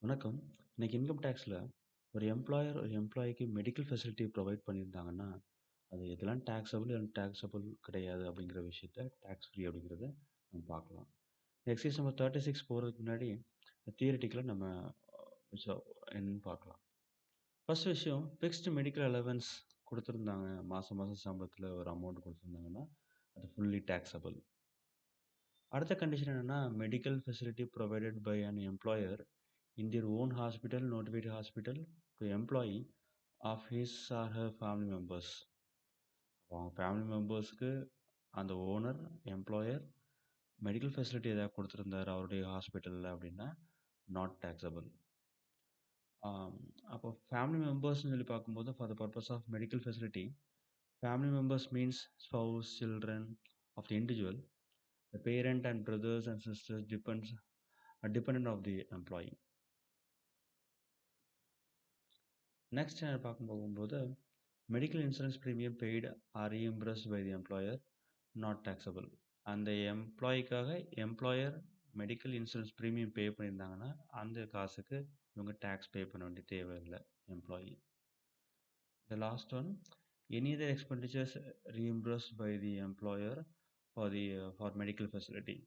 வணக்கம். இன்னைக்கு இன்கம் டேக்ஸ்ல ஒரு எம்ப்ளாயர் ஒரு எம்ப்ளாயிக்கு மெடிக்கல் ஃபெசிலிட்டி ப்ரொவைட் பண்ணியிருந்தாங்கன்னா, அது எதெல்லாம் டாக்ஸபிள், எதெல்லாம் டாக்ஸபிள் கிடையாது அப்படிங்கிற விஷயத்த டாக்ஸ் ஃப்ரீ அப்படிங்கிறத நம்ம பார்க்கலாம். எக்ஸைஸ் நம்பர் 36 போறதுக்கு முன்னாடி தியரிட்டிக்கலா நம்ம விஷயம் என்னன்னு பார்க்கலாம். ஃபர்ஸ்ட் விஷயம் ஃபிக்ஸ்டு மெடிக்கல் அலவன்ஸ் குடுத்துருந்தாங்க. மாசம் மாசம் சம்பளத்துல ஒரு அமௌண்ட் குடுத்துருந்தாங்கன்னா, அது ஃபுல்லி டாக்ஸபிள். அடுத்த கண்டிஷன் என்னன்னா, medical facility provided by an employer in their own hospital, notified hospital to employee of his or her family members. அவங்க ஃபேமிலி மெம்பர்ஸ்க்கு அந்த ஓனர், எம்ப்ளாயர் மெடிக்கல் ஃபெசிலிட்டி ஏதாவது கொடுத்துருந்தாரு அவருடைய ஹாஸ்பிட்டலில் அப்படின்னா நாட் டேக்ஸபிள். அப்போ ஃபேமிலி மெம்பர்ஸ்னு சொல்லி பார்க்கும்போது for the purpose of medical facility family members means spouse, children of the individual, the parent and brothers and sisters depend of the employee. Next பார்க்க போகும்போது medical insurance premium paid or reimbursed by the employer not taxable. அந்த எம்ப்ளாயிக்காக employer medical insurance premium pay பண்ணியிருந்தாங்கன்னா அந்த காசுக்கு இவங்க tax pay பண்ண வேண்டிய தேவையில்லை employee. The last one, any other expenditures reimbursed by the employer for medical facility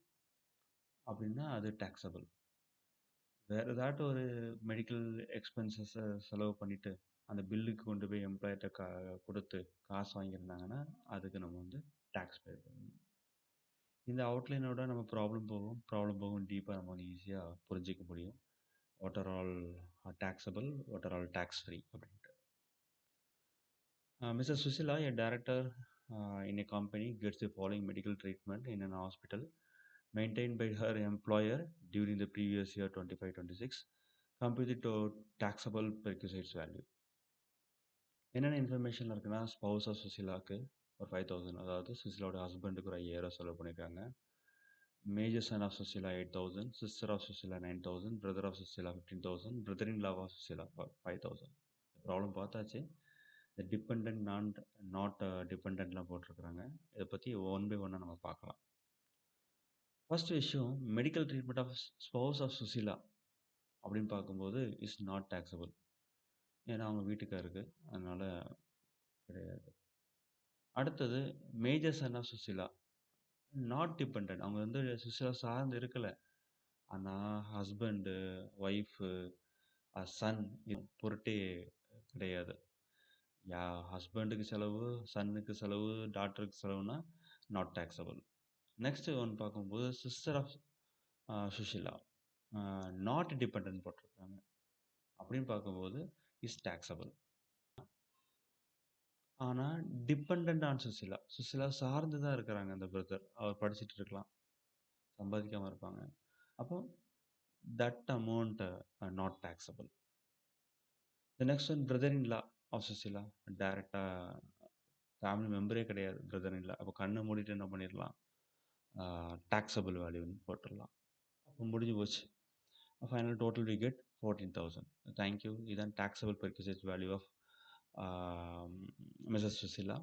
அப்படின்னா அது டேக்ஸபிள். வேறு ஏதாட்டும் ஒரு மெடிக்கல் எக்ஸ்பென்சஸை செலவு பண்ணிவிட்டு அந்த பில்லுக்கு கொண்டு போய் எம்ப்ளாயிட்ட கொடுத்து காசு வாங்கியிருந்தாங்கன்னா அதுக்கு நம்ம வந்து டேக்ஸ் பே பண்ணணும். இந்த அவுட்லைனோட நம்ம ப்ராப்ளம் போகும் டீப்பாக நம்ம வந்து ஈஸியாக புரிஞ்சிக்க முடியும். What are all taxable, what are all tax free அப்படின்ட்டு. Mrs Sushila, a director in a company gets the following medical treatment in an hospital maintained by her employer during the previous year 25-26. Compute the taxable perquisites value. என்னென்ன information இருக்குன்னா, spouse of சுசிலாவுக்கு ஒரு 5000, அதாவது சுசிலாவோட ஹஸ்பண்டுக்கு ஒரு 5000 செலவு பண்ணியிருக்காங்க. Major son of Sushila 8000, sister of Sushila 9000, brother of Sushila 15000, brother in law of Sushila 5000. Problem பார்த்தாச்சு. இந்த டிபெண்ட், நாட் டிபெண்ட்லாம் போட்டிருக்கிறாங்க. இதை பற்றி ஒன் பை ஒன்னாக நம்ம பார்க்கலாம். ஃபர்ஸ்ட் விஷயம், medical treatment of spouse of Sushila அப்படின்னு பார்க்கும்போது இஸ் நாட் டேக்ஸபிள். ஏன்னா அவங்க வீட்டுக்காருக்கு, அதனால கிடையாது. அடுத்தது major son of Sushila, not depend, அவங்க வந்து சுசிலா சார்ந்து இருக்கலை. ஆனால் ஹஸ்பண்டு, ஒய்ஃபு, சன் பொருட்டே கிடையாது. ஹஸ்பண்டுக்கு செலவு, சன்னுக்கு செலவு, டாட்டருக்கு செலவுனா நாட் டேக்ஸபிள். நெக்ஸ்ட் ஒன் பார்க்கும்போது sister of Sushila not depend போட்டிருக்காங்க. அப்படின்னு பார்க்கும்போது இஸ் டேக்ஸபிள். ஆனால் டிபெண்ட் ஆன் சுசிலா சார்ந்து தான் இருக்கிறாங்க. அந்த பிரதர் அவர் படிச்சுட்டு இருக்கலாம், சம்பாதிக்காமல் இருப்பாங்க. அப்போ that amount not taxable. The next one, brother in law of Sushila, டைரெக்டாக ஃபேமிலி மெம்பரே கிடையாது பிரதர் இன் லா. அப்போ கண்ணை மூடிட்டு என்ன பண்ணிடலாம், டேக்ஸபிள் வேல்யூன்னு போட்டுடலாம். அப்போ முடிஞ்சு போச்சு. Final total we get 14,000. Thank you. இதான் taxable perquisite value of Mrs Susheela.